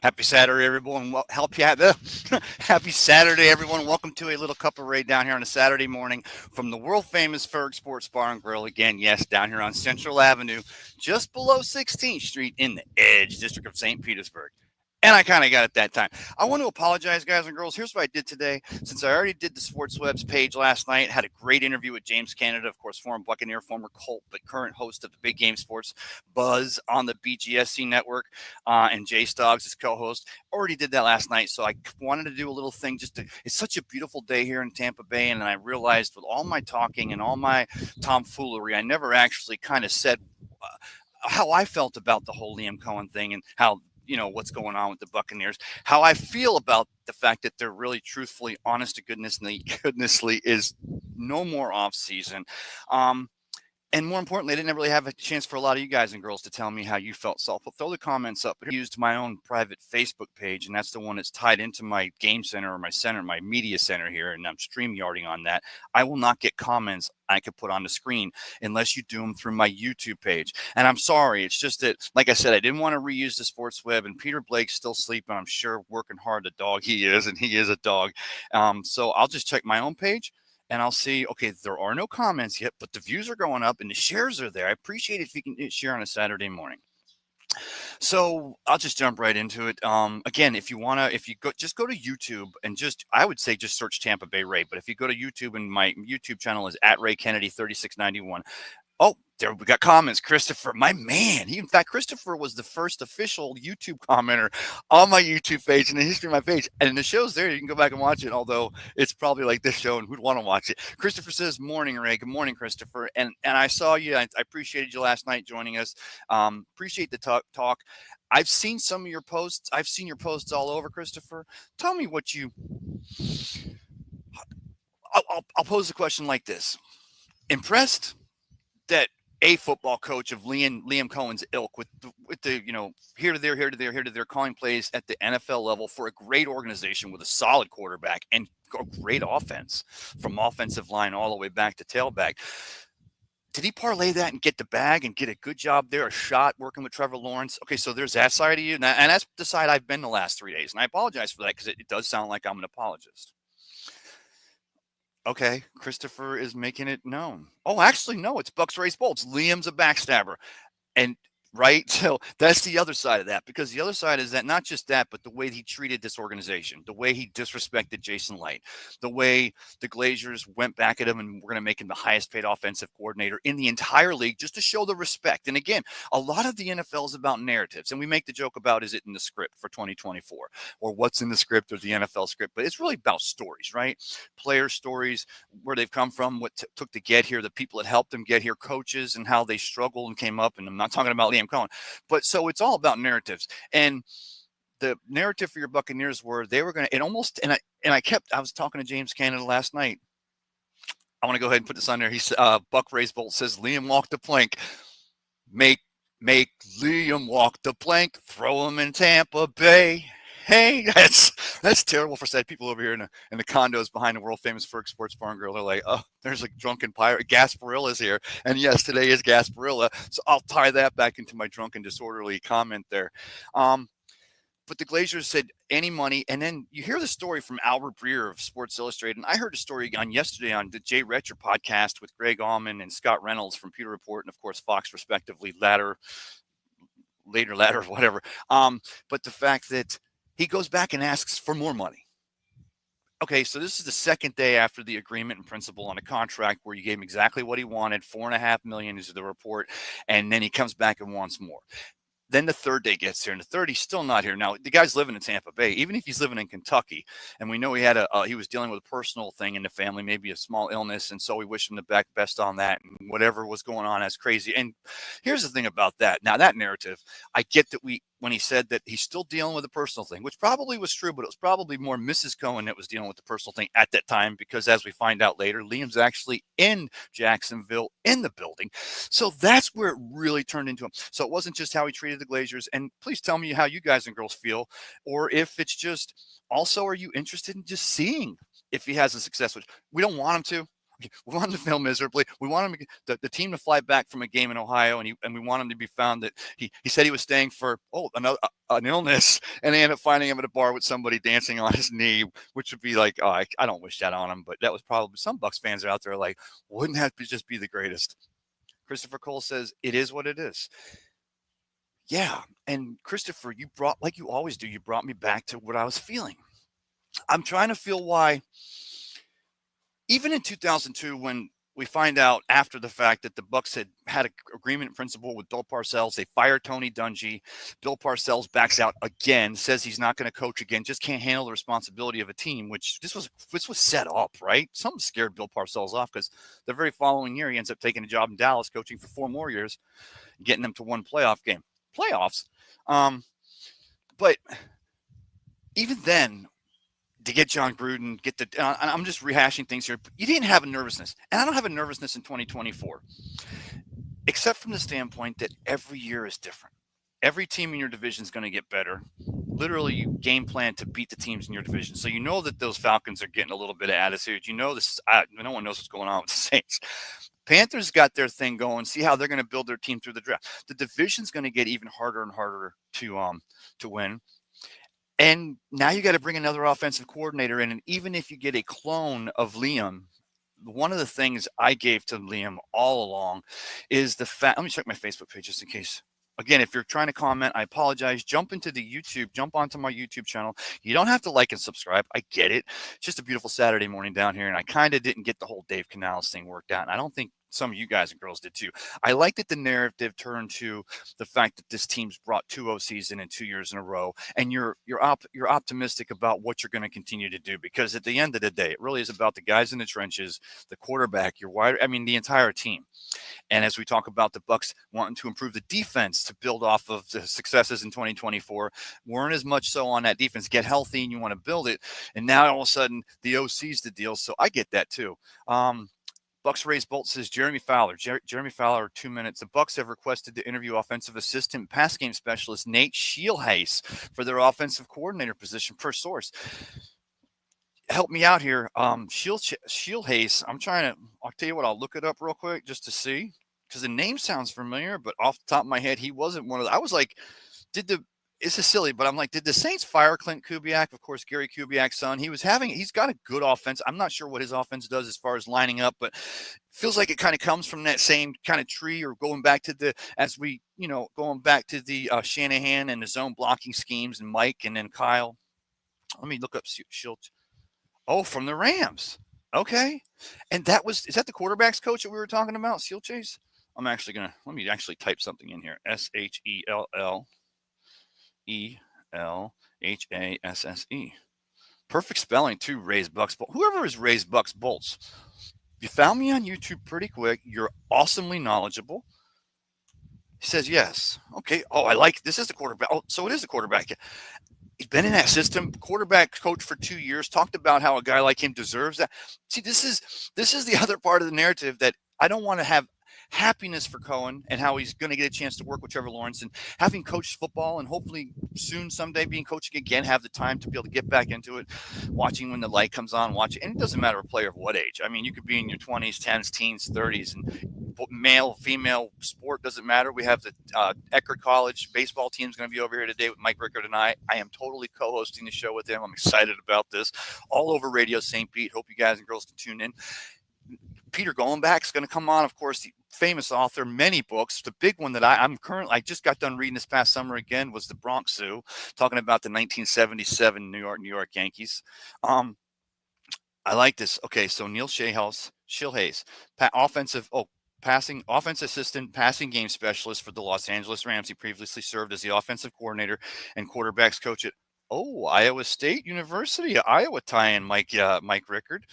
Happy Saturday, everyone. Happy Saturday, everyone. Welcome to a little cup of Ray down here on a Saturday morning from the world famous Ferg Sports Bar and Grill. Again, yes, down here on Central Avenue, just below 16th Street in the Edge District of St. Petersburg. And I kind of got it that time. I want to apologize, guys and girls. Here's what I did today. Since I already did the Sports Webs page last night, had a great interview with James Canada, of course, former Buccaneer, former Colt, but current host of the Big Game Sports Buzz on the BGSC network, and Jay Stoggs, his co-host. Already did that last night, so I wanted to do a little thing. It's such a beautiful day here in Tampa Bay, and I realized with all my talking and all my tomfoolery, I never actually kind of said how I felt about the whole Liam Cohen thing and how what's going on with the Buccaneers, how I feel about the fact that they're really truthfully, honest to goodnessly is no more off season. And more importantly, I didn't really have a chance for a lot of you guys and girls to tell me how you felt. So I'll throw the comments up. But I used my own private Facebook page, and that's the one that's tied into my game center or my media center here, and I'm StreamYarding on that. I will not get comments I could put on the screen unless you do them through my YouTube page. And I'm sorry, it's just that, like I said, I didn't want to reuse the Sports Web, and Peter Blake's still sleeping. I'm sure working hard, the dog he is, and he is a dog. So I'll just check my own page and I'll see, okay, there are no comments yet, but the views are going up and the shares are there. I appreciate it if you can share on a Saturday morning. So I'll just jump right into it. Again, if you just go to YouTube and I would say just search Tampa Bay Ray. But if you go to YouTube, and my YouTube channel is at Ray Kennedy 3691. Oh, there we got comments. Christopher, my man. In fact, Christopher was the first official YouTube commenter on my YouTube page in the history of my page. And the show's there. You can go back and watch it, although it's probably like this show and who'd want to watch it. Christopher says, morning, Ray. Good morning, Christopher. And I saw you. I appreciated you last night joining us. Appreciate the talk. I've seen some of your posts. I've seen your posts all over, Christopher. Tell me what you. I'll pose the question like this. Impressed that a football coach of Liam Cohen's ilk with the here to there calling plays at the NFL level for a great organization with a solid quarterback and a great offense from offensive line all the way back to tailback. Did he parlay that and get the bag and get a good job there, a shot working with Trevor Lawrence? Okay, so there's that side of you, and that's the side I've been the last 3 days, and I apologize for that because it does sound like I'm an apologist. Okay, Christopher is making it known. Oh, actually, no, it's Bucks Race Bolts. Liam's a backstabber. And right? So that's the other side of that, because the other side is that not just that, but the way he treated this organization, the way he disrespected Jason Light, the way the Glazers went back at him and we're going to make him the highest paid offensive coordinator in the entire league just to show the respect. And again, a lot of the NFL is about narratives, and we make the joke about, is it in the script for 2024 or what's in the script or the NFL script, but it's really about stories, right? Player stories, where they've come from, what took to get here, the people that helped them get here, coaches and how they struggled and came up. And I'm not talking about Liam Cohen, but so it's all about narratives. And the narrative for your Buccaneers were they were going to, I was talking to James Canada last night. I want to go ahead and put this on there. He's Buck Raisebolt says Liam walked the plank. Make Liam walk the plank. Throw him in Tampa Bay. Hey, that's terrible for sad people over here in the condos behind the world famous Ferg Sports Bar and Grill. They're like, oh, there's a drunken pirate. Gasparilla's here, and yes, today is Gasparilla. So I'll tie that back into my drunken disorderly comment there. But the Glazers said any money, and then you hear the story from Albert Breer of Sports Illustrated, and I heard a story yesterday on the Jay Retcher podcast with Greg Allman and Scott Reynolds from Pewter Report and of course Fox, respectively, later, whatever. But the fact that he goes back and asks for more money. Okay, so this is the second day after the agreement in principle on a contract where you gave him exactly what he wanted, $4.5 million is the report, and then he comes back and wants more. Then the third day gets here, and the third, he's still not here. Now, the guy's living in Tampa Bay, even if he's living in Kentucky, and we know he was dealing with a personal thing in the family, maybe a small illness, and so we wish him the best on that, and whatever was going on, that's crazy. And here's the thing about that. Now, that narrative, I get that when he said that he's still dealing with a personal thing, which probably was true, but it was probably more Mrs. Cohen that was dealing with the personal thing at that time, because as we find out later, Liam's actually in Jacksonville in the building. So that's where it really turned into him. So it wasn't just how he treated the Glazers. And please tell me how you guys and girls feel, or if it's just also, are you interested in just seeing if he has a success, which we don't want him to. We want him to fail miserably. We want him the team to fly back from a game in Ohio, and we want him to be found that he said he was staying for an illness, and they ended up finding him at a bar with somebody dancing on his knee, which would be like, oh, I don't wish that on him, but that was probably some Bucks fans are out there like, wouldn't that just be the greatest? Christopher Cole says it is what it is. Yeah, and Christopher, you brought like you always do. You brought me back to what I was feeling. I'm trying to feel why even in 2002, when we find out after the fact that the Bucks had an agreement in principle with Bill Parcells, they fired Tony Dungy. Bill Parcells backs out again, says he's not going to coach again, just can't handle the responsibility of a team. Which this was set up, right? Something scared Bill Parcells off because the very following year he ends up taking a job in Dallas, coaching for 4 more years, getting them to one playoff game, playoffs. But even then, to get John Gruden, I'm just rehashing things here. But you didn't have a nervousness, and I don't have a nervousness in 2024, except from the standpoint that every year is different. Every team in your division is going to get better. Literally, you game plan to beat the teams in your division. So you know that those Falcons are getting a little bit of attitude. You know this. No one knows what's going on with the Saints. Panthers got their thing going. See how they're going to build their team through the draft. The division's going to get even harder and harder to win. And now you got to bring another offensive coordinator in. And even if you get a clone of Liam, one of the things I gave to Liam all along is the fact. Let me check my Facebook page just in case. Again, if you're trying to comment, I apologize. Jump onto my YouTube channel. You don't have to like and subscribe. I get it. It's just a beautiful Saturday morning down here. And I kind of didn't get the whole Dave Canales thing worked out. And I don't think some of you guys and girls did too. I like that the narrative turned to the fact that this team's brought 2 OCs in 2 years in a row, and you're optimistic about what you're going to continue to do, because at the end of the day, it really is about the guys in the trenches, the quarterback, the entire team. And as we talk about the Bucks wanting to improve the defense to build off of the successes in 2024, weren't as much so on that defense. Get healthy and you want to build it, and now all of a sudden the OC's the deal. So I get that too. Bucks Raise Bolt says Jeremy Fowler. Jeremy Fowler, 2 minutes. The Bucks have requested to interview offensive assistant pass game specialist Nate Scheelhaase for their offensive coordinator position, per source. Help me out here. Scheelhaase, I'll tell you what, I'll look it up real quick just to see, because the name sounds familiar, but off the top of my head, he wasn't one of the, I was like, this is silly, but I'm like, did the Saints fire Clint Kubiak? Of course, Gary Kubiak's son. He's got a good offense. I'm not sure what his offense does as far as lining up, but feels like it kind of comes from that same kind of tree, or going back to the Shanahan and the zone blocking schemes, and Mike and then Kyle. Let me look up Shield. Oh, from the Rams. Okay. And is that the quarterback's coach that we were talking about, Scheelhaase? Let me actually type something in here. Scheelhasse. Perfect spelling too, Raised Bucks Bolts. Whoever is Raised Bucks Bolts, you found me on YouTube pretty quick. You're awesomely knowledgeable. He says yes. Okay. Oh, I like this is the quarterback. Oh, so it is the quarterback. He's been in that system, quarterback coach for 2 years, talked about how a guy like him deserves that. See, this is the other part of the narrative that I don't want to have happiness for Cohen, and how he's going to get a chance to work with Trevor Lawrence, and having coached football, and hopefully soon someday being coaching again, have the time to be able to get back into it, watching when the light comes on, watching. And it doesn't matter a player of what age. I mean, you could be in your 20s, 10s, teens, 30s, and male, female, sport doesn't matter. We have the Eckerd College baseball team is going to be over here today with Mike Rickard and I. I am totally co-hosting the show with him. I'm excited about this. All over Radio St. Pete. Hope you guys and girls can tune in. Peter Golenbach is going to come on, of course, the famous author, many books. The big one that I just got done reading this past summer again was The Bronx Zoo, talking about the 1977 New York Yankees. I like this. Okay, so Neil Scheelhaase, offense assistant, passing game specialist for the Los Angeles Rams. He previously served as the offensive coordinator and quarterbacks coach at Iowa State University, Iowa tie-in. Mike Rickard.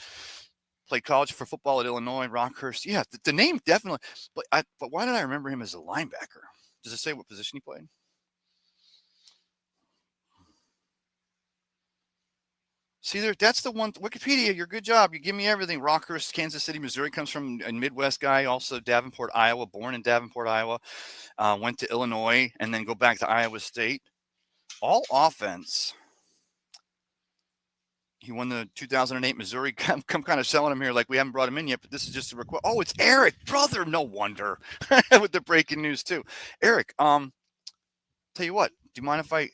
Played college for football at Illinois, Rockhurst. Yeah, the name definitely. But why did I remember him as a linebacker? Does it say what position he played? See there, that's the one. Wikipedia, you're good job. You give me everything. Rockhurst, Kansas City, Missouri, comes from a Midwest guy. Also Davenport, Iowa, born in Davenport, Iowa. Went to Illinois and then go back to Iowa State. All offense. He won the 2008 Missouri. I'm kind of selling him here like we haven't brought him in yet, but this is just a request. Oh, it's Eric, brother. No wonder with the breaking news too. Eric, tell you what. Do you mind if I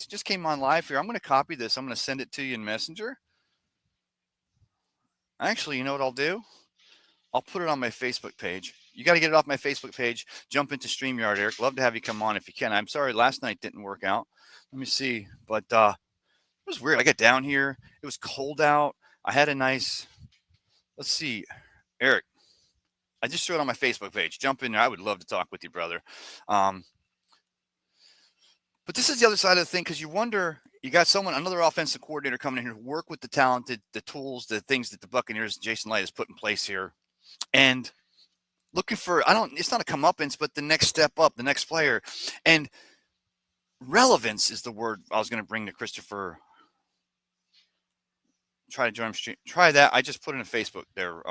just came on live here. I'm going to copy this. I'm going to send it to you in Messenger. Actually, you know what I'll do? I'll put it on my Facebook page. You got to get it off my Facebook page. Jump into StreamYard, Eric. Love to have you come on if you can. I'm sorry last night didn't work out. Let me see. But it was weird. I got down here. It was cold out. I had a nice, let's see, Eric. I just threw it on my Facebook page. Jump in there. I would love to talk with you, brother. But this is the other side of the thing, because you wonder, you got another offensive coordinator coming in here to work with the talented, the tools, the things that the Buccaneers, Jason Light has put in place here. And looking for, it's not a comeuppance, but the next step up, the next player. And relevance is the word I was going to bring to Christopher. Try to join stream. Try that. I just put it in Facebook there.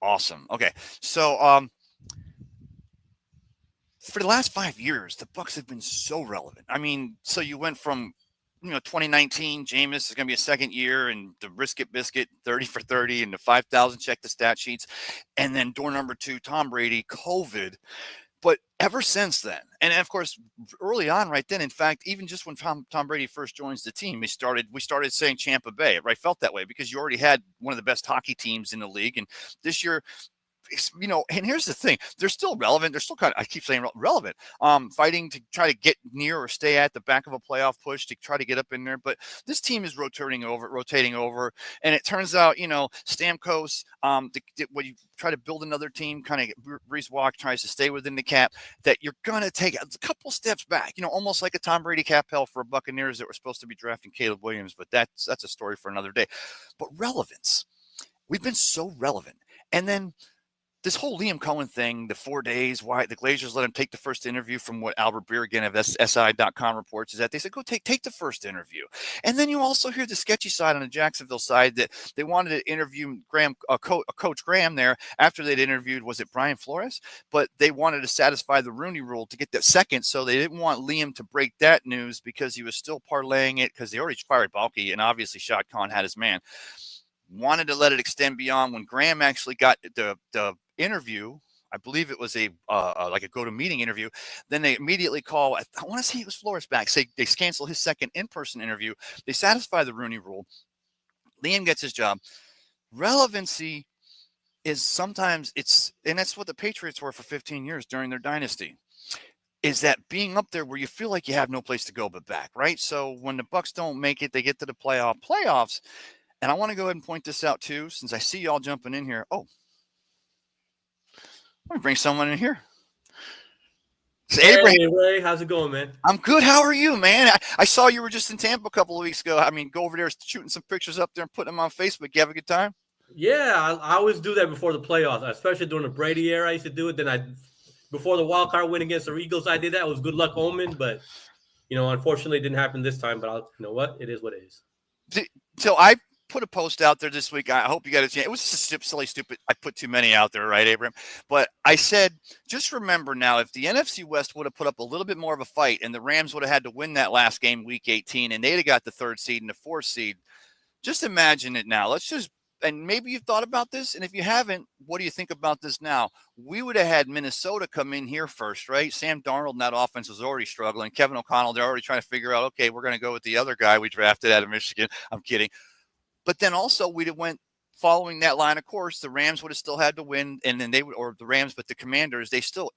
Awesome. Okay. So, for the last 5 years, the Bucs have been so relevant. I mean, so you went from, 2019, Jameis is going to be a second year, and the Brisket Biscuit 30 for 30 and the 5,000 check the stat sheets. And then door number 2, Tom Brady, COVID. But ever since then, and of course, early on right then, in fact, even just when Tom Brady first joins the team, we started saying Tampa Bay, right? Felt that way because you already had one of the best hockey teams in the league. And this year, and here's the thing, they're still relevant. They're still I keep saying relevant, fighting to try to get near or stay at the back of a playoff push to try to get up in there. But this team is rotating over. And it turns out, Stamkos, when you try to build another team, kind of Brees Walk tries to stay within the cap, that you're going to take a couple steps back, almost like a Tom Brady cap hell for Buccaneers that were supposed to be drafting Caleb Williams. But that's a story for another day. But relevance, we've been so relevant. And then this whole Liam Cohen thing, the 4 days, why the Glazers let him take the first interview, from what Albert Beer of SI.com reports, is that they said, go take the first interview. And then you also hear the sketchy side on the Jacksonville side, that they wanted to interview Coach Graham there after they'd interviewed, was it Brian Flores? But they wanted to satisfy the Rooney Rule to get that second, so they didn't want Liam to break that news because he was still parlaying it, because they already fired Balky, and obviously Shad Khan had his man. Wanted to let it extend beyond. When Graham actually got the interview, I believe it was like a go-to-meeting interview, then they immediately call, I want to say it was Flores back, say they cancel his second in-person interview. They satisfy the Rooney Rule. Liam gets his job. Relevancy is sometimes and that's what the Patriots were for 15 years during their dynasty, is that being up there where you feel like you have no place to go but back, right? So when the Bucs don't make it, they get to the playoffs. And I want to go ahead and point this out too, since I see y'all jumping in here. Oh, let me bring someone in here. Hey, Ray, how's it going, man? I'm good. How are you, man? I saw you were just in Tampa a couple of weeks ago. I mean, go over there shooting some pictures up there and putting them on Facebook. You have a good time? Yeah, I always do that before the playoffs, especially during the Brady era. I used to do it. Then before the wild card win against the Eagles, I did that. It was good luck omen, but unfortunately, it didn't happen this time. But you know what? It is what it is. So I put a post out there this week. I hope you got a chance. It was just a silly, stupid. I put too many out there, right, Abraham? But I said, just remember now, if the NFC West would have put up a little bit more of a fight and the Rams would have had to win that last game, week 18, and they'd have got the 3rd seed and the 4th seed, just imagine it now. And maybe you've thought about this, and if you haven't, what do you think about this now? We would have had Minnesota come in here first, right? Sam Darnold and that offense was already struggling. Kevin O'Connell, they're already trying to figure out, okay, we're going to go with the other guy we drafted out of Michigan. I'm kidding. But then also we'd have went following that line of course. The Rams would have still had to win, and then but the Commanders, they still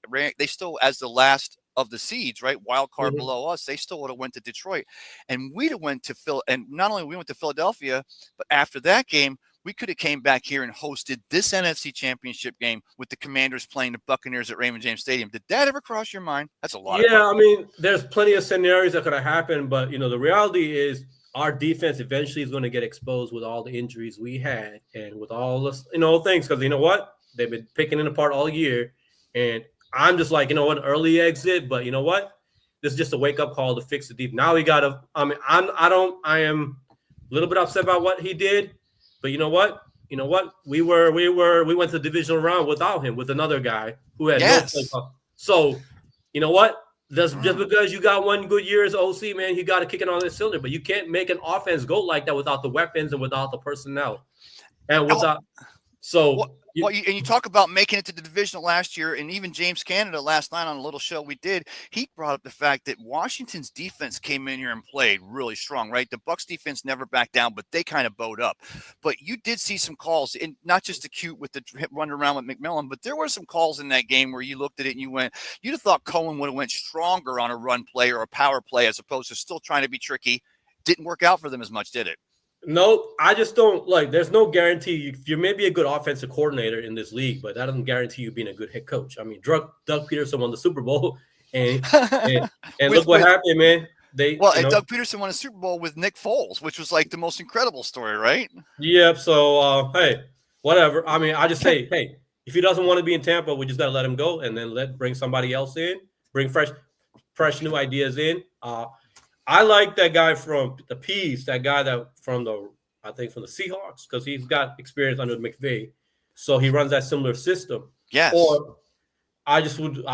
as the last of the seeds, right? Wild card below us, they still would have went to Detroit, and we'd have went to Phil. And not only we went to Philadelphia, but after that game, we could have came back here and hosted this NFC Championship game with the Commanders playing the Buccaneers at Raymond James Stadium. Did that ever cross your mind? That's a lot. Yeah, I mean, there's plenty of scenarios that could have happened, but the reality is, our defense eventually is going to get exposed with all the injuries we had and with all this, things. Because you know what? They've been picking it apart all year. And I'm just like, an early exit. But you know what? This is just a wake-up call to fix the deep. Now we got to – I mean, I am a little bit upset about what he did. But you know what? We went to the divisional round without him, with another guy who had no play. So, you know what? just because you got one good year as OC, man, you got to kick it on this cylinder. But you can't make an offense go like that without the weapons and without the personnel, and Oh, without. Well, So and you talk about making it to the divisional last year, and even James Canada last night on a little show we did, he brought up the fact that Washington's defense came in here and played really strong, right? The Bucks defense never backed down, but they kind of bowed up. But you did see some calls, and not just the cute with the run around with McMillan, but there were some calls in that game where you looked at it and you'd have thought Cohen would have went stronger on a run play or a power play as opposed to still trying to be tricky. Didn't work out for them as much, did it? no, I just don't like. There's no guarantee you may be a good offensive coordinator in this league, but that doesn't guarantee you being a good head coach. I mean, Doug Peterson won the Super Bowl, and look what happened, man. And Doug Peterson won a Super Bowl with Nick Foles, which was like the most incredible story, right? Yeah. So hey, whatever. I mean, I just say, hey, if he doesn't want to be in Tampa, we just gotta let him go, and then bring somebody else in, bring fresh new ideas in. I like that guy from the Peas, that guy from the Seahawks, because he's got experience under McVay, so he runs that similar system. Yes. Or I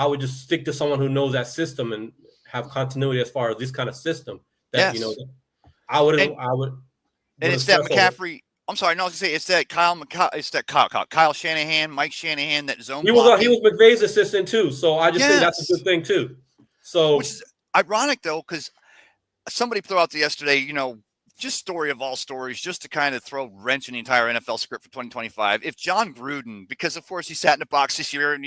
would just stick to someone who knows that system and have continuity as far as this kind of system. That yes. I would. And it's that McCaffrey. I'm sorry, no, I was gonna say it's that Kyle Shanahan, Mike Shanahan, that zone. He was McVay's assistant too, so I just think that's a good thing too. So, which is ironic though, because somebody threw out yesterday, just story of all stories, just to kind of throw wrench in the entire NFL script for 2025. If John Gruden, because of course he sat in the box this year, and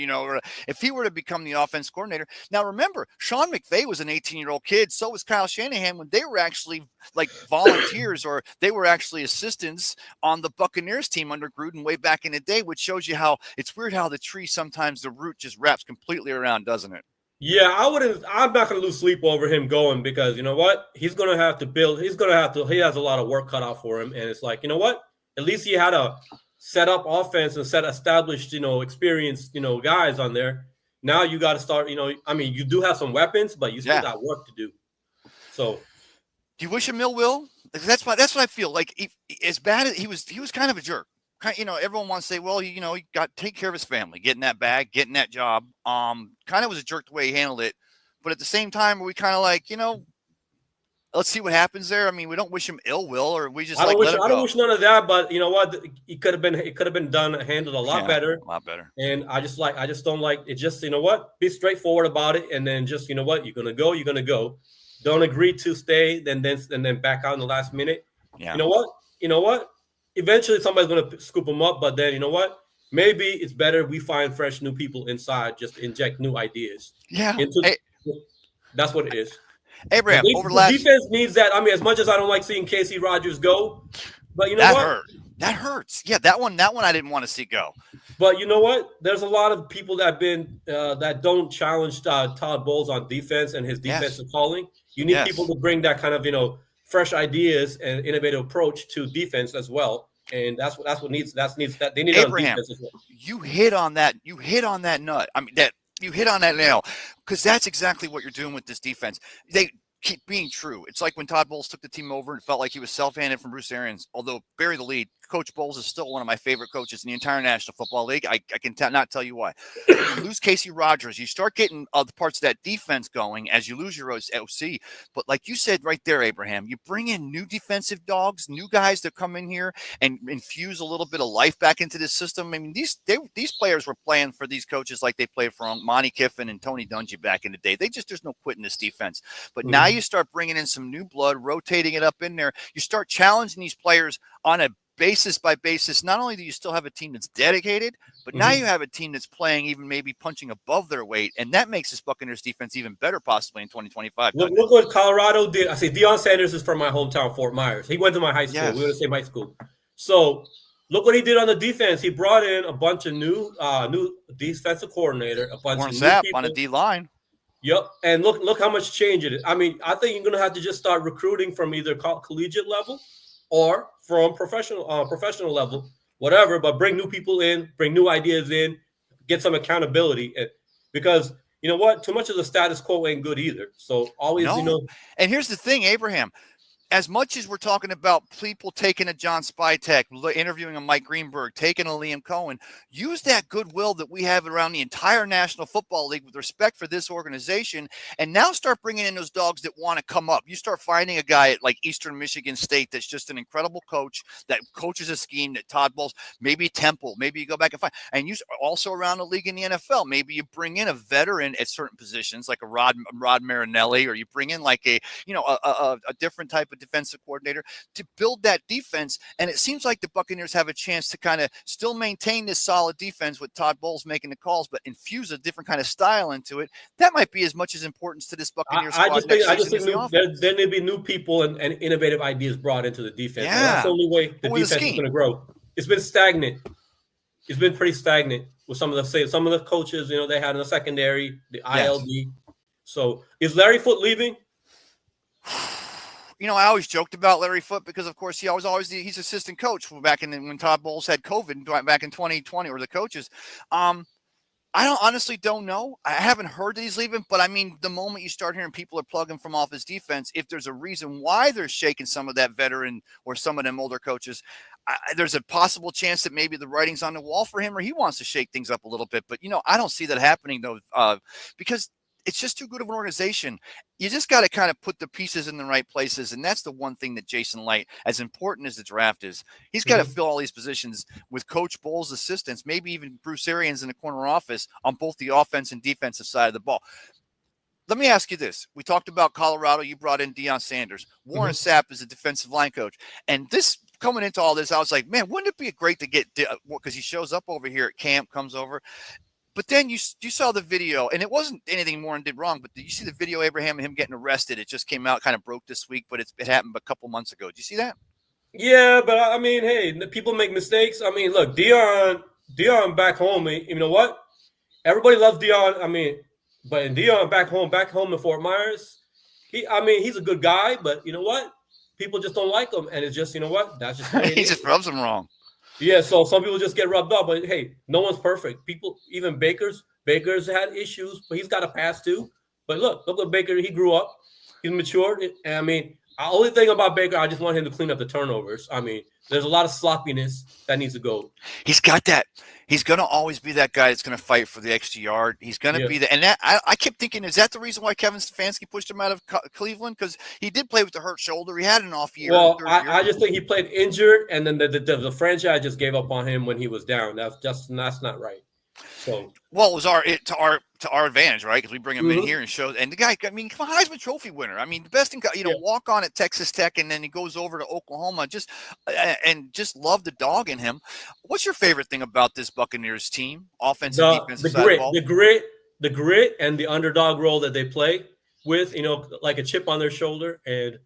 if he were to become the offense coordinator, now remember, Sean McVay was an 18-year-old kid, so was Kyle Shanahan when they were actually like volunteers or they were actually assistants on the Buccaneers team under Gruden way back in the day, which shows you how it's weird how the tree sometimes the root just wraps completely around, doesn't it? Yeah, I'm not going to lose sleep over him going because you know what? He's going to have to build. He has a lot of work cut out for him. And it's like, you know what? At least he had a set up offense and established, experienced, guys on there. Now you got to start, you do have some weapons, but you still got work to do. So do you wish him ill will? That's what I feel like. As bad as he was kind of a jerk. Everyone wants to say, well, he got to take care of his family, getting that bag, getting that job. Kind of was a jerk the way he handled it. But at the same time, we kind of like, let's see what happens there. I mean, we don't wish him ill will, or we just I don't wish none of that. But you know what? It could have been handled a lot better. A lot better. And I just don't like it. Just, be straightforward about it. And then just, you're going to go. Don't agree to stay. Then back out in the last minute. Yeah. You know what? Eventually somebody's going to scoop them up, but then you know what? Maybe it's better we find fresh new people inside, just inject new ideas. Yeah. That's what it is. Abraham, the defense needs that. I mean, as much as I don't like seeing Casey Rogers go, but you know what? That hurts. Yeah, that one I didn't want to see go. But you know what? There's a lot of people that don't challenge Todd Bowles on defense and his defensive calling. You need people to bring that kind of, fresh ideas and innovative approach to defense as well, and that's what needs. That they need Abraham, on defense as well. You hit on that nut. I mean, that you hit on that nail because that's exactly what you're doing with this defense. They keep being true. It's like when Todd Bowles took the team over and felt like he was self-handed from Bruce Arians. Although bury the lead, Coach Bowles is still one of my favorite coaches in the entire National Football League. I can not tell you why. You lose Casey Rogers, you start getting other parts of that defense going as you lose your OC. But like you said right there, Abraham, you bring in new defensive dogs, new guys that come in here and infuse a little bit of life back into this system. I mean, these players were playing for these coaches like they played for Monty Kiffin and Tony Dungy back in the day. There's no quitting this defense. But now you start bringing in some new blood, rotating it up in there. You start challenging these players on a basis by basis. Not only do you still have a team that's dedicated, but now you have a team that's playing even maybe punching above their weight, and that makes this Buccaneers defense even better possibly in 2025. Look what Colorado did. I say Deion Sanders is from my hometown, Fort Myers. He went to my high school. We were the same high school. So look what he did on the defense. He brought in a bunch of new defensive coordinator, a bunch of new people on a D line. Yep, and look how much change it is. I mean, I think you're going to have to just start recruiting from either collegiate level or from professional level, whatever. But bring new people in, bring new ideas in, get some accountability, because you know what? Too much of the status quo ain't good either. So always, And here's the thing, Abraham. as much as we're talking about people taking a John Spytek, interviewing a Mike Greenberg, taking a Liam Cohen, use that goodwill that we have around the entire National Football League with respect for this organization, and now start bringing in those dogs that want to come up. You start finding a guy at like Eastern Michigan State that's just an incredible coach that coaches a scheme that Todd Bowles, maybe Temple, maybe you go back and find, and you also around the league in the NFL, maybe you bring in a veteran at certain positions like a Rod Marinelli, or you bring in like a different type of defensive coordinator to build that defense. And it seems like the Buccaneers have a chance to kind of still maintain this solid defense with Todd Bowles making the calls, but infuse a different kind of style into it. That might be as much as importance to this Buccaneers squad. I just think there need to be new people and innovative ideas brought into the defense. Yeah. That's the only way the defense is going to grow. It's been stagnant. It's been pretty stagnant with some of the coaches, they had in the secondary, the ILD. Yes. So is Larry Foote leaving? I always joked about Larry Foote because, of course, he's assistant coach back when Todd Bowles had COVID back in 2020, or the coaches. I honestly don't know. I haven't heard that he's leaving, but I mean, the moment you start hearing people are plugging from off his defense, if there's a reason why they're shaking some of that veteran or some of them older coaches, there's a possible chance that maybe the writing's on the wall for him, or he wants to shake things up a little bit. But, I don't see that happening, though, because it's just too good of an organization. You just got to kind of put the pieces in the right places. And that's the one thing that Jason Light, as important as the draft is, he's got to fill all these positions with Coach Bowles' assistants, maybe even Bruce Arians in the corner office on both the offense and defensive side of the ball. Let me ask you this. We talked about Colorado. You brought in Deion Sanders. Warren Sapp is a defensive line coach. And this, coming into all this, I was like, man, wouldn't it be great to get, because he shows up over here at camp, comes over. But then you saw the video, and it wasn't anything Warren did wrong, but did you see the video, Abraham, and him getting arrested? It just came out, kind of broke this week, but it happened a couple months ago. Did you see that? Yeah, but I mean, hey, people make mistakes. I mean, look, Deion back home, you know what? Everybody loves Deion. I mean, but in Deion back home in Fort Myers, he's a good guy, but you know what? People just don't like him, and it's just, you know what? That's just he just rubs them wrong. Yeah, so some people just get rubbed off, but hey, no one's perfect. People, even Baker's had issues, but he's got a past too. But look at Baker. He grew up, he's matured. And I mean, the only thing about Baker, I just want him to clean up the turnovers. I mean, there's a lot of sloppiness that needs to go. He's got that. He's going to always be that guy that's going to fight for the extra yard. He's going to be that. And that I kept thinking, is that the reason why Kevin Stefanski pushed him out of Cleveland? Because he did play with the hurt shoulder. He had an off year. Well, I just think he played injured, and then the franchise just gave up on him when he was down. That's not right. So, well, it was to our advantage, right? Because we bring him in here and show. And the guy, I mean, come on, Heisman Trophy winner. I mean, the best in, walk on at Texas Tech, and then he goes over to Oklahoma. Just love the dog in him. What's your favorite thing about this Buccaneers team, offense and defensive side of the ball? The grit, and the underdog role that they play with, like a chip on their shoulder. And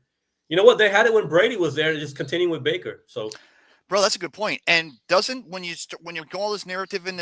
you know what? They had it when Brady was there, just continuing with Baker. So. Bro, that's a good point. And when you go all this narrative he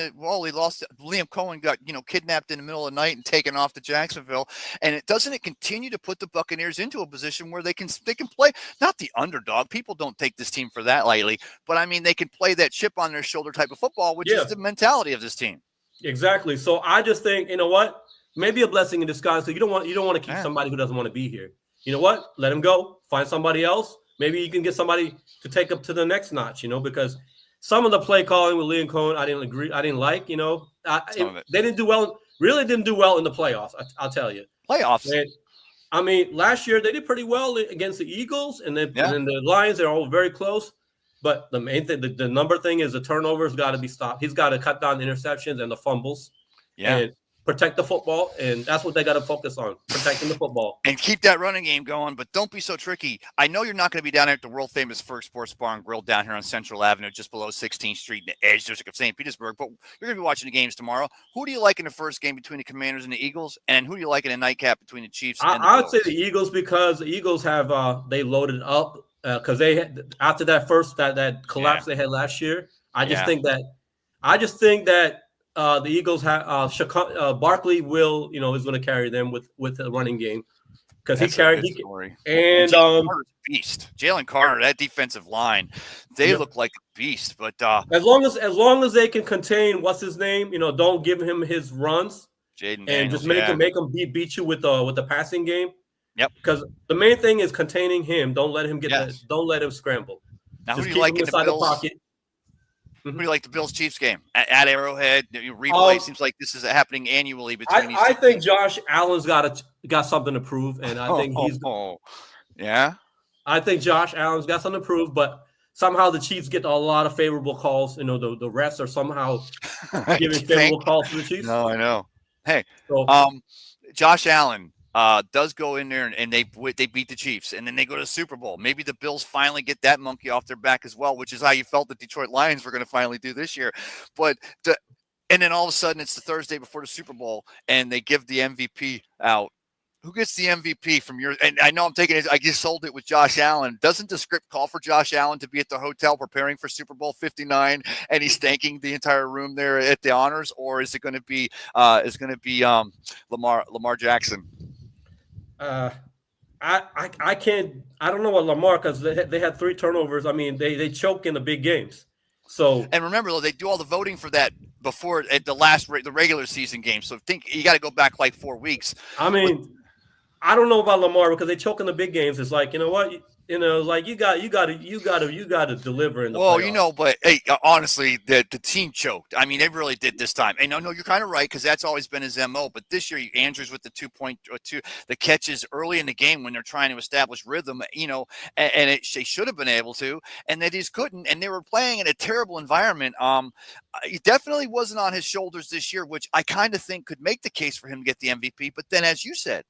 lost, Liam Cohen got, kidnapped in the middle of the night and taken off to Jacksonville. And it continue to put the Buccaneers into a position where they can play, not the underdog. People don't take this team for that lightly, but I mean, they can play that chip on their shoulder type of football, which is the mentality of this team. Exactly. So I just think, you know what, maybe a blessing in disguise. So you don't want to keep somebody who doesn't want to be here. You know what? Let him go. Find somebody else. Maybe you can get somebody to take up to the next notch, because some of the play calling with Liam Cohen, I didn't agree. I didn't like, they didn't do well. Really didn't do well in the playoffs. I'll tell you. Playoffs. And, I mean, last year they did pretty well against the Eagles, and then the Lions. They're all very close. But the main thing, the number thing is the turnovers got to be stopped. He's got to cut down the interceptions and the fumbles. Yeah. And protect the football, and that's what they got to focus on, protecting the football. And keep that running game going, but don't be so tricky. I know you're not going to be down there at the world-famous Ferg Sports Bar and Grill down here on Central Avenue, just below 16th Street in the edge district of St. Petersburg, but you're going to be watching the games tomorrow. Who do you like in the first game between the Commanders and the Eagles, and who do you like in a nightcap between the Chiefs and the I would say the Eagles, because the Eagles have they loaded up because they had, after that that collapse they had last year. I just think that the Eagles have Barkley will is going to carry them with the running game because and beast Jalen Carter, that defensive line, they look like a beast. But as long as they can contain what's his name, don't give him his runs Jaden and Daniels, just make him beat you with the passing game. Yep. because the main thing is containing him. Don't let him get the. Yes. Don't let him scramble. Now, who Just do you keep him like in the inside the Bills? pocket. Who do Mhm. you like the Bills Chiefs game at Arrowhead? Replay Um, seems like this is happening annually between these I two think teams. Josh Allen's got something to prove, and Oh, yeah. I think Josh Allen's got something to prove, but somehow the Chiefs get a lot of favorable calls. The refs are somehow Do giving you think? favorable calls to the Chiefs. No, I know. Hey, So um, Josh Allen does go in there and they beat the Chiefs, and then they go to the Super Bowl. Maybe the Bills finally get that monkey off their back as well, which is how you felt the Detroit Lions were going to finally do this year. But and then all of a sudden it's the Thursday before the Super Bowl, and they give the MVP out. Who gets the MVP from your? And I know I'm taking it. I just sold it with Josh Allen. Doesn't the script call for Josh Allen to be at the hotel preparing for Super Bowl 59, and he's thanking the entire room there at the honors, or is it going to be? Is going to be Lamar Jackson? uh, I can't. I don't know what Lamar because they had 3 turnovers. I mean, they choke in the big games. So And remember, though, they do all the voting for that before at the regular season game. So think you got to go back like 4 weeks. I But mean, I don't know about Lamar because they choke in the big games. It's like, you know what, like you got to deliver in the well, playoffs. but hey, honestly, the team choked. I mean, they really did this time. And no, you're kind of right because that's always been his mo. But this year, Andrews with the 2 point or two, the catches early in the game when they're trying to establish rhythm, and they should have been able to, and they just couldn't. And they were playing in a terrible environment. He definitely wasn't on his shoulders this year, which I kind of think could make the case for him to get the MVP. But then, as you said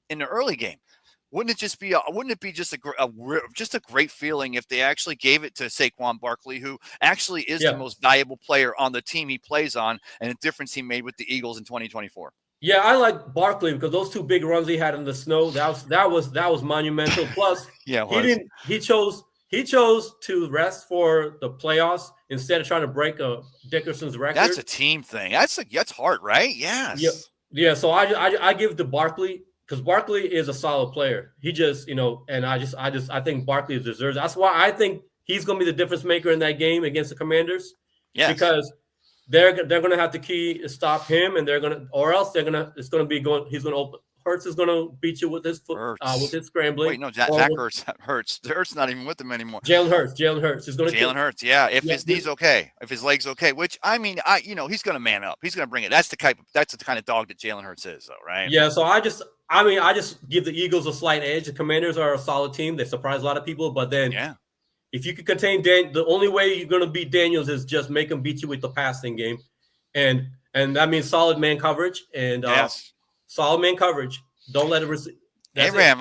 in the early game. Wouldn't it be just just a great feeling if they actually gave it to Saquon Barkley, who actually is the Yeah, most valuable player on the team he plays on, and the difference he made with the Eagles in 2024? yeah, I like Barkley because those 2 big runs he had in the snow that was monumental. Plus, Yeah, it he was. didn't he chose to rest for the playoffs instead of trying to break Dickerson's That's record. a team thing. That's hard, right? Yeah, Yes. yeah. So I give to Barkley because Barkley is a solid player. He just and I think Barkley deserves. That's why I think he's going to be the difference maker in that game against the Commanders Yes. because they're going to have to stop him, and they're going to or else they're going to it's going to be going. He's going to open. Hurts is going to beat you with his foot with Hurts. his scrambling Wait, no, or Zach with Hurts. Hurts not even with them anymore. Jalen Hurts. Jalen Hurts is going to kill. Jalen Hurts, yeah. If Yeah, his knee's okay, if his leg's okay, which I mean, he's going to man up. He's going to bring it. That's the kind of dog that Jalen Hurts is, though, right? yeah. So I just give the Eagles a slight edge. The Commanders are a solid team. They surprise a lot of people, but then Yeah. if you can contain the only way you're going to beat Daniels is just make him beat you with the passing game, and that means solid man coverage and Yes. solid man coverage. Don't let it receive. That's it. Abraham,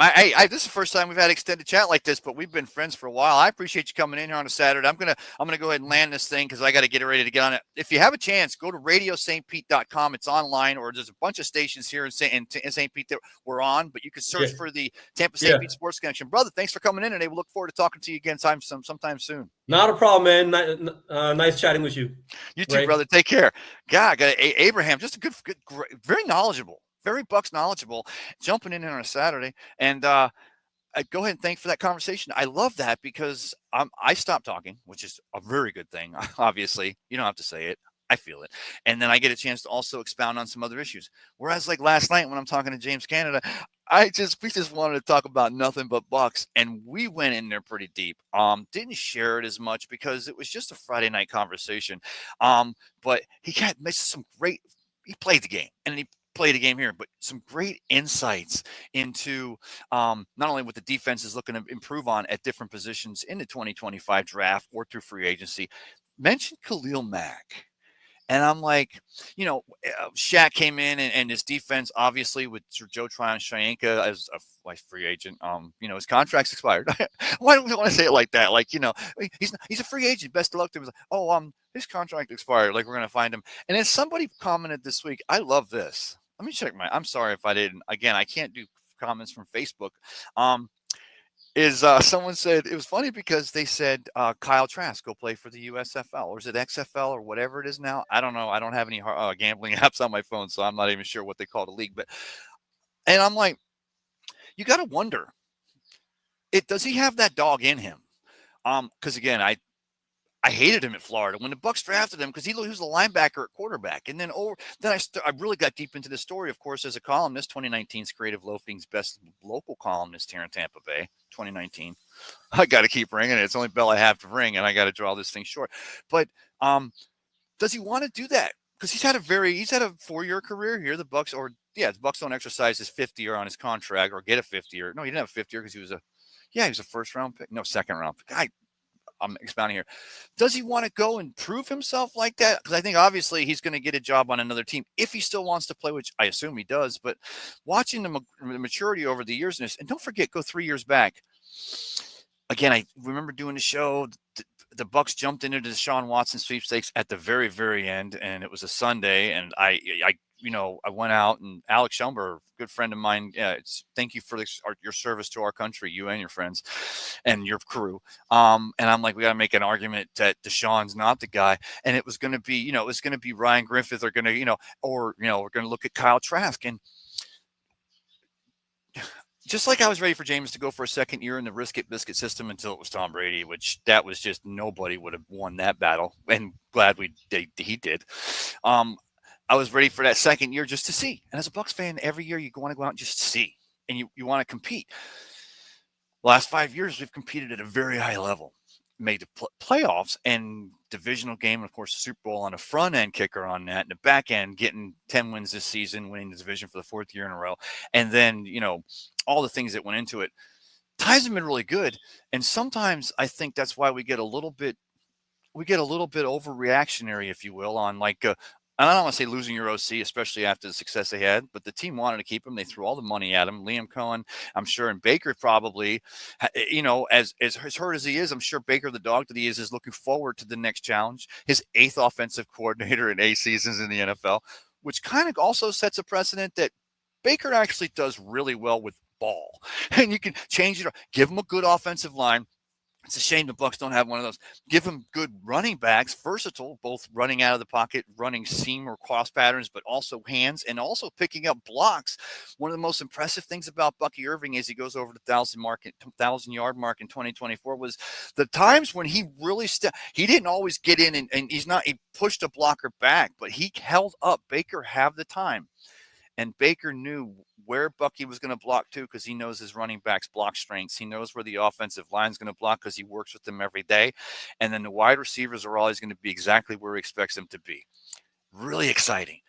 this is the first time we've had extended chat like this, but we've been friends for a while. I appreciate you coming in here on a Saturday. I'm gonna go ahead and land this thing because I got to get ready to get on it. If you have a chance, go to radiostpete.com. It's online, or there's a bunch of stations here in St. Pete that we're on, but you can search Yeah. for the Tampa Yeah. St. Pete Sports Connection. Brother, thanks for coming in, and we look forward to talking to you again sometime soon. Not a problem, man. Nice chatting with you. You too, Ray. brother. Take care. God, got Abraham, just a good, great, very knowledgeable, very Bucks knowledgeable, jumping in here on a Saturday. And I go ahead and thank for that conversation. I love that because I stopped talking, which is a very good thing. Obviously, you don't have to say it. I feel it. And then I get a chance to also expound on some other issues. Whereas like last night when I'm talking to James Canada, we just wanted to talk about nothing but Bucks, and we went in there pretty deep. Didn't share it as much because it was just a Friday night conversation. But he got some great. He played the game, and he played a game here, but some great insights into not only what the defense is looking to improve on at different positions in the 2025 draft or through free agency. Mentioned Khalil Mack. And I'm like, Shaq came in and his defense, obviously, with Joe Tryon-Shoyinka as a free agent, his contract's expired. Why do we want to say it like that? Like, he's a free agent. Best of luck to him. His contract expired. Like, we're going to find him. And then somebody commented this week, I love this. Let me check I'm sorry if I didn't. Again, I can't do comments from Facebook. Someone said it was funny because they said Kyle Trask go play for the USFL, or is it XFL or whatever it is now? I don't know. I don't have any gambling apps on my phone, so I'm not even sure what they call the league. And I'm like, you got to wonder, does he have that dog in him? Because again, I hated him at Florida when the Bucks drafted him because he was a linebacker at quarterback. And then I really got deep into the story, of course, as a columnist. 2019's Creative Loafing's best local columnist here in Tampa Bay. 2019. I got to keep ringing it. It's the only bell I have to ring, and I got to draw this thing short. But does he want to do that? Because he's had a 4-year career here. The Bucks the Bucks don't exercise his 50-year on his contract or get a 50-year. No, he didn't have a 50-year because he was a first round pick. No, second round pick. I'm expounding here. Does he want to go and prove himself like that? Because I think obviously he's going to get a job on another team if he still wants to play, which I assume he does. But watching the maturity over the years, and don't forget, go 3 years back. Again, I remember doing the show. The Bucks jumped into the Deshaun Watson sweepstakes at the very, very end, and it was a Sunday. And I went out, and Alex Schumber, good friend of mine, thank you for your service to our country, you and your friends and your crew. And I'm like, we got to make an argument that Deshaun's not the guy. And it was going to be, it's going to be Ryan Griffith or we're going to look at Kyle Trask. And just like I was ready for James to go for a second year in the risk it biscuit system until it was Tom Brady, which that was just nobody would have won that battle. And glad he did. I was ready for that second year just to see. And as a Bucs fan, every year you want to go out and just see, and you want to compete. Last 5 years, we've competed at a very high level, made the playoffs and divisional game, and of course, the Super Bowl on a front end kicker on that, and the back end getting 10 wins this season, winning the division for the 4th year in a row. And then, all the things that went into it. Times have been really good. And sometimes I think that's why we get a little bit overreactionary, if you will, on and I don't want to say losing your OC, especially after the success they had, but the team wanted to keep him. They threw all the money at him. Liam Cohen, I'm sure, and Baker probably, as hurt as he is, I'm sure Baker, the dog that he is looking forward to the next challenge. His 8th offensive coordinator in 8 seasons in the NFL, which kind of also sets a precedent that Baker actually does really well with ball. And you can change it, give him a good offensive line. It's a shame the Bucs don't have one of those. Give them good running backs, versatile, both running out of the pocket, running seam or cross patterns, but also hands, and also picking up blocks. One of the most impressive things about Bucky Irving as he goes over the 1,000-yard mark in 2024 was the times when he really he didn't always get in, and he pushed a blocker back, but he held up. Baker have the time. And Baker knew where Bucky was going to block to because he knows his running back's block strengths. He knows where the offensive line is going to block because he works with them every day. And then the wide receivers are always going to be exactly where he expects them to be. Really exciting.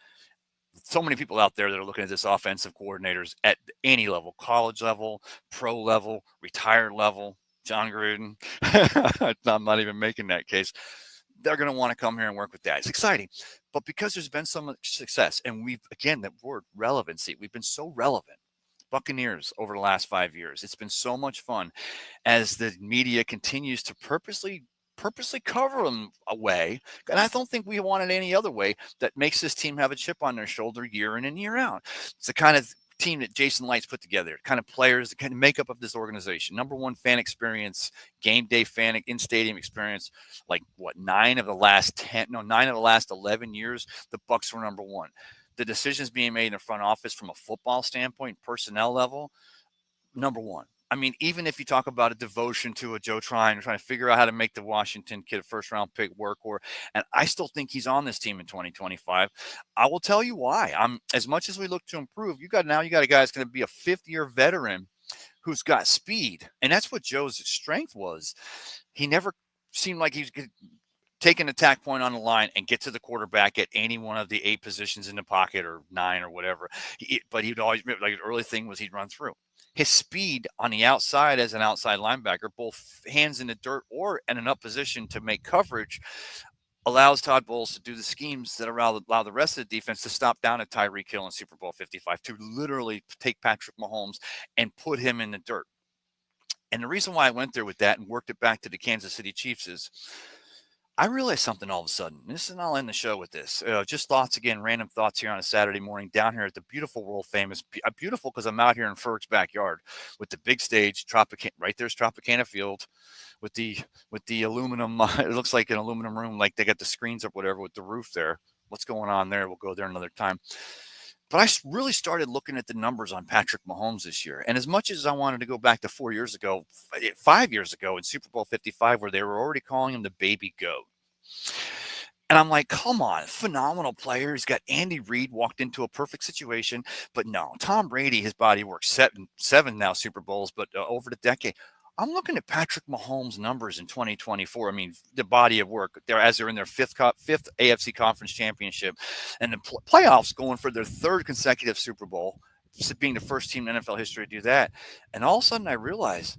So many people out there that are looking at this offensive coordinators at any level, college level, pro level, retired level, John Gruden. I'm not even making that case. They're going to want to come here and work with that. It's exciting. But because there's been so much success, and that word relevancy, we've been so relevant. Buccaneers over the last 5 years. It's been so much fun as the media continues to purposely cover them away. And I don't think we want it any other way that makes this team have a chip on their shoulder year in and year out. It's the kind of team that Jason Light's put together, kind of players, the kind of makeup of this organization. Number one fan experience, game day fan in stadium experience. Like 9 of the last 11 years, the Bucs were number one. The decisions being made in the front office from a football standpoint, personnel level, number one. I mean, even if you talk about a devotion to a Joe trying to figure out how to make the Washington kid a first round pick work, and I still think he's on this team in 2025. I will tell you why. As much as we look to improve, you got a guy that's going to be a 5th-year veteran who's got speed, and that's what Joe's strength was. He never seemed like he was take an attack point on the line and get to the quarterback at any one of the 8 positions in the pocket or 9 or whatever. But he'd always, the early thing was he'd run through. His speed on the outside as an outside linebacker, both hands in the dirt or in an up position to make coverage, allows Todd Bowles to do the schemes that allow the rest of the defense to stop down at Tyreek Hill in Super Bowl 55, to literally take Patrick Mahomes and put him in the dirt. And the reason why I went there with that and worked it back to the Kansas City Chiefs is I realized something all of a sudden. And I'll end the show with this. Just thoughts again, random thoughts here on a Saturday morning down here at the beautiful, world famous, beautiful because I'm out here in Ferg's backyard with the big stage, right there's Tropicana Field with the aluminum. It looks like an aluminum room, like they got the screens up, whatever, with the roof there. What's going on there? We'll go there another time. But really started looking at the numbers on Patrick Mahomes this year. And as much as I wanted to go back to 4 years ago, 5 years ago in Super Bowl 55, where they were already calling him the baby goat. And I'm like, come on, phenomenal player. He's got Andy Reid walked into a perfect situation. But no, Tom Brady, his body works seven now Super Bowls, but over the decade. I'm looking at Patrick Mahomes' numbers in 2024. I mean, the body of work there as they're in their fifth AFC Conference Championship, and the playoffs going for their third consecutive Super Bowl, being the first team in NFL history to do that. And all of a sudden, I realize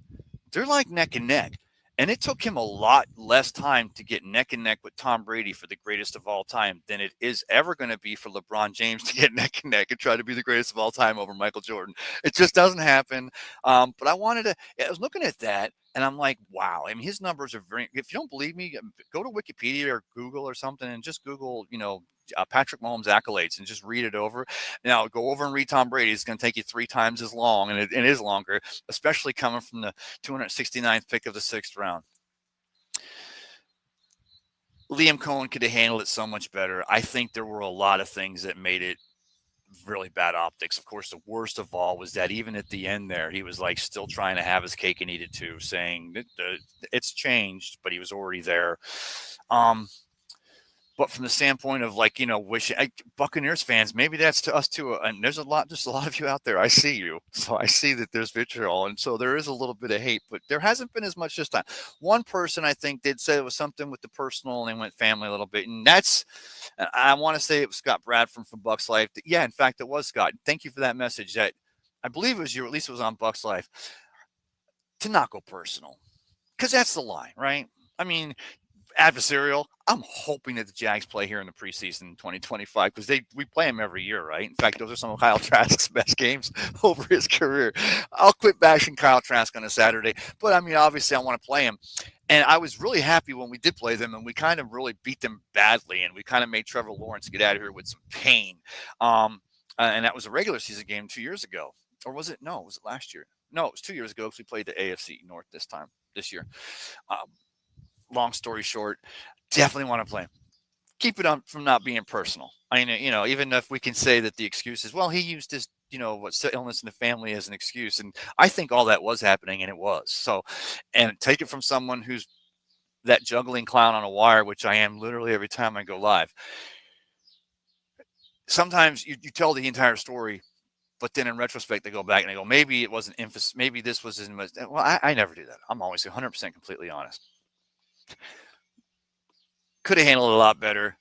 they're like neck and neck. And it took him a lot less time to get neck and neck with Tom Brady for the greatest of all time than it is ever going to be for LeBron James to get neck and neck and try to be the greatest of all time over Michael Jordan. It just doesn't happen. But I was looking at that and I'm like, wow. I mean, his numbers are if you don't believe me, go to Wikipedia or Google or something and just Google, Patrick Mahomes accolades and just read it over. Now go over and read Tom Brady. It's going to take you 3 times as long, and it is longer, especially coming from the 269th pick of the 6th round. Liam Cohen could have handled it so much better. I think there were a lot of things that made it really bad optics. Of course, the worst of all was that even at the end there, he was like still trying to have his cake and eat it too, saying that it's changed, but he was already there. But from the standpoint of wishing Buccaneers fans, maybe that's to us too. And there's just a lot of you out there. I see you, so I see that there's vitriol, and so there is a little bit of hate. But there hasn't been as much this time. One person I think did say it was something with the personal, and they went family a little bit, and I want to say it was Scott Bradford from Bucks Life. Yeah, in fact, it was Scott. Thank you for that message. That I believe it was you, or at least it was on Bucks Life. To not go personal, because that's the line, right? I mean, adversarial. I'm hoping that the Jags play here in the preseason in 2025 because we play them every year, right? In fact, those are some of Kyle Trask's best games over his career. I'll quit bashing Kyle Trask on a Saturday, but I mean, obviously, I want to play him. And I was really happy when we did play them, and we kind of really beat them badly, and we kind of made Trevor Lawrence get out of here with some pain. And that was a regular season game 2 years ago, or was it? No, was it last year? No, it was 2 years ago because we played the AFC North this year. Long story short, definitely want to play him. Keep it on from not being personal. I mean, even if we can say that the excuse is, well, he used his, illness in the family as an excuse. And I think all that was happening, and it was. So, and take it from someone who's that juggling clown on a wire, which I am literally every time I go live. Sometimes you tell the entire story, but then in retrospect, they go back and they go, maybe it wasn't emphasis. Maybe this was in. Well, I never do that. I'm always 100% completely honest. Could have handled it a lot better.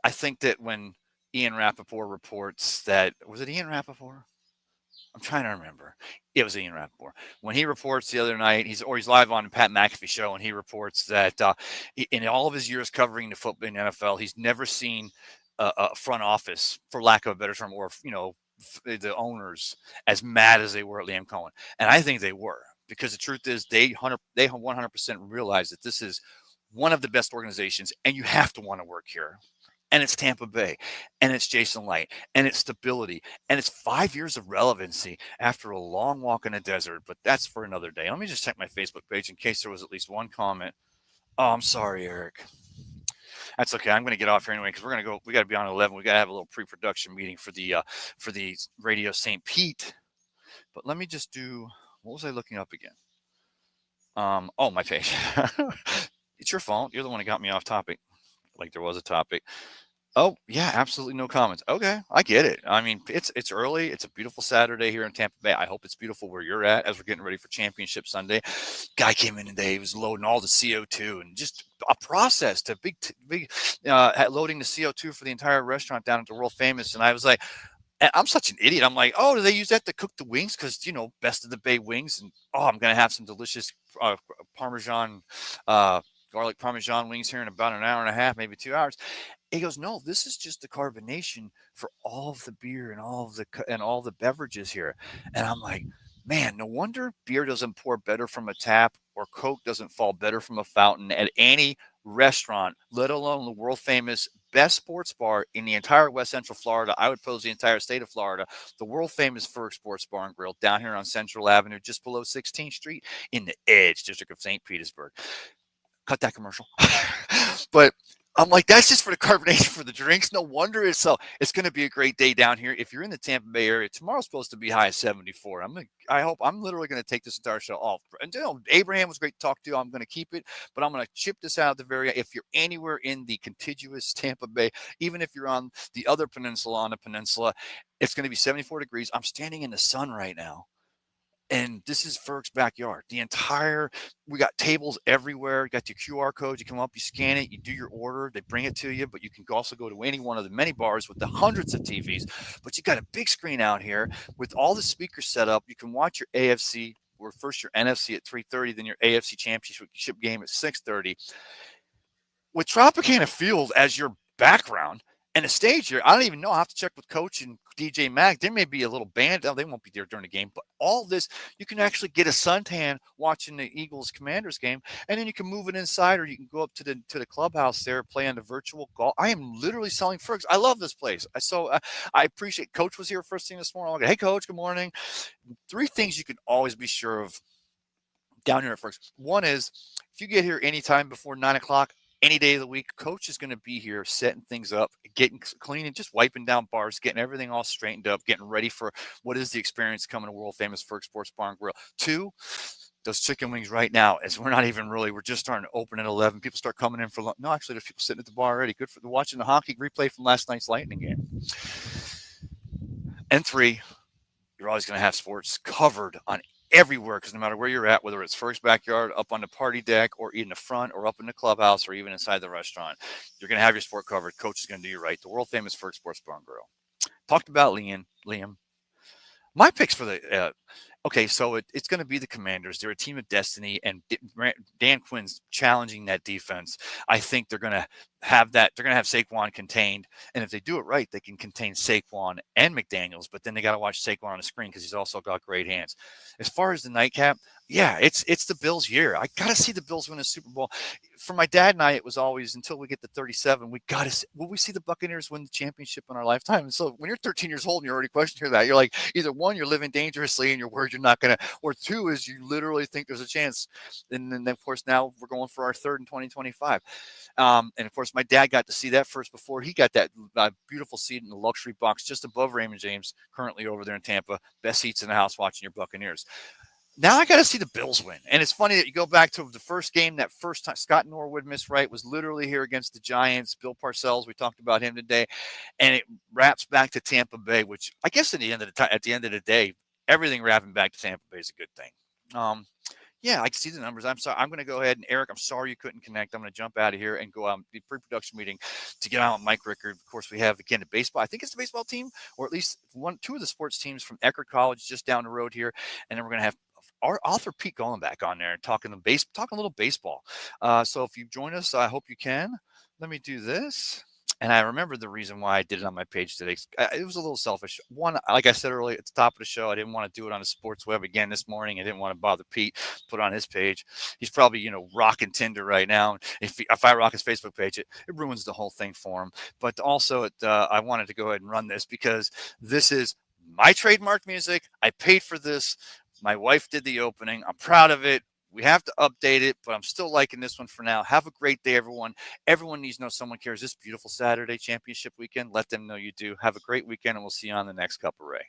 I think that when Ian Rappaport reports that, was it Ian Rappaport? I'm trying to remember. It was Ian Rappaport. When he reports the other night, he's live on Pat McAfee show, and he reports that in all of his years covering the football in the NFL, he's never seen a front office, for lack of a better term, or the owners as mad as they were at Liam Cohen. And I think they were, because the truth is they 100% realize that this is one of the best organizations, and you have to want to work here. And it's Tampa Bay, and it's Jason Light, and it's stability, and it's 5 years of relevancy after a long walk in the desert. But that's for another day. Let me just check my Facebook page in case there was at least one comment. Oh, I'm sorry, Eric. That's okay. I'm going to get off here anyway because we got to be on 11. We got to have a little pre-production meeting for the Radio St. Pete. But let me just do. What was I looking up again? My page. It's your fault. You're the one who got me off topic. Like there was a topic. Oh, yeah, absolutely no comments. Okay, I get it. I mean, it's early. It's a beautiful Saturday here in Tampa Bay. I hope it's beautiful where you're at as we're getting ready for Championship Sunday. Guy came in today. He was loading all the CO2 and just a process to loading the CO2 for the entire restaurant down at the World Famous. And I was like, I'm such an idiot. I'm like, oh, do they use that to cook the wings? Because, best of the Bay wings. And, I'm going to have some delicious Parmesan garlic Parmesan wings here in about an hour and a half, maybe 2 hours. He goes, no, this is just the carbonation for all of the beer and all the beverages here. And I'm like, man, no wonder beer doesn't pour better from a tap or Coke doesn't fall better from a fountain at any restaurant, let alone the world famous best sports bar in the entire West Central Florida. I would pose the entire state of Florida, the world famous Ferg Sports Bar and Grill down here on Central Avenue, just below 16th Street in the Edge District of St. Petersburg. Cut that commercial. But I'm like, that's just for the carbonation for the drinks. No wonder it's going to be a great day down here. If you're in the Tampa Bay area, tomorrow's supposed to be high of 74. I hope I'm literally going to take this entire show off. And Abraham was great to talk to. I'm going to keep it, but I'm going to chip this out at the very end. If you're anywhere in the contiguous Tampa Bay, even if you're on the other peninsula on the peninsula, it's going to be 74 degrees. I'm standing in the sun right now. And this is Ferg's backyard. We got tables everywhere. You got your QR code. You come up, you scan it, you do your order. They bring it to you, but you can also go to any one of the many bars with the hundreds of TVs. But you got a big screen out here with all the speakers set up. You can watch your AFC or first your NFC at 3:30, then your AFC Championship game at 6:30. With Tropicana Field as your background and a stage here, I don't even know. I have to check with Coach and DJ Mack. There may be a little band. Oh, they won't be there during the game, but all this, you can actually get a suntan watching the Eagles Commanders game, and then you can move it inside, or you can go up to the clubhouse there, play on the virtual golf. I am literally selling Fergs. I love this place. I appreciate. Coach was here first thing this morning. I'm like, hey, Coach, good morning. 3 things you can always be sure of down here at Fergs. One is if you get here anytime before 9 o'clock, any day of the week, Coach is going to be here setting things up, getting cleaning, just wiping down bars, getting everything all straightened up, getting ready for what is the experience coming to world famous Ferg Sports Bar and Grill. 2, those chicken wings right now, as we're just starting to open at 11. People start coming in for lunch. No, actually, there's people sitting at the bar already. Good for watching the hockey replay from last night's Lightning game. And 3, you're always going to have sports covered on everywhere, because no matter where you're at, whether it's Ferg's backyard, up on the party deck, or in the front, or up in the clubhouse, or even inside the restaurant, you're going to have your sport covered. Coach is going to do you right. The world famous Ferg Sports Bar and Grill. Talked about Liam. My picks for the okay, so it's going to be the Commanders. They're a team of destiny, and Dan Quinn's challenging that defense. I think they're going to have that. They're going to have Saquon contained, and if they do it right, they can contain Saquon and McDaniels. But then they got to watch Saquon on the screen because he's also got great hands. As far as the nightcap, yeah, it's the Bills' year. I got to see the Bills win a Super Bowl. For my dad and I, it was always until we get to 37, we got to. Will we see the Buccaneers win the championship in our lifetime? And so when you're 13 years old and you're already questioning that, you're like, either 1, you're living dangerously and you're worried you're not going to, or 2 is you literally think there's a chance. And then of course now we're going for our 3rd in 2025. And of course my dad got to see that first before he got that beautiful seat in the luxury box just above Raymond James, currently over there in Tampa. Best seats in the house watching your Buccaneers. Now I got to see the Bills win. And it's funny that you go back to the first game, that first time Scott Norwood missed right was literally here against the Giants. Bill Parcells, we talked about him today. And it wraps back to Tampa Bay, which I guess at the end of the day, everything wrapping back to Tampa Bay is a good thing. Yeah, I can see the numbers. I'm sorry. I'm going to go ahead and Eric, I'm sorry you couldn't connect. I'm going to jump out of here and go out the pre-production meeting to get on with Mike Rickard. Of course, we have again the baseball. I think it's the baseball team, or at least 2 of the sports teams from Eckerd College just down the road here, and then we're going to have our author Pete Gollenbach on there talking a little baseball. So if you join us, I hope you can. Let me do this. And I remember the reason why I did it on my page today. It was a little selfish. One, like I said earlier at the top of the show, I didn't want to do it on the sports web again this morning. I didn't want to bother Pete, put it on his page. He's probably, rocking Tinder right now. If I rock his Facebook page, it ruins the whole thing for him. But also, I wanted to go ahead and run this because this is my trademark music. I paid for this. My wife did the opening. I'm proud of it. We have to update it, but I'm still liking this one for now. Have a great day, everyone. Everyone needs to know someone cares. This beautiful Saturday championship weekend. Let them know you do. Have a great weekend, and we'll see you on the next Cup of Ray.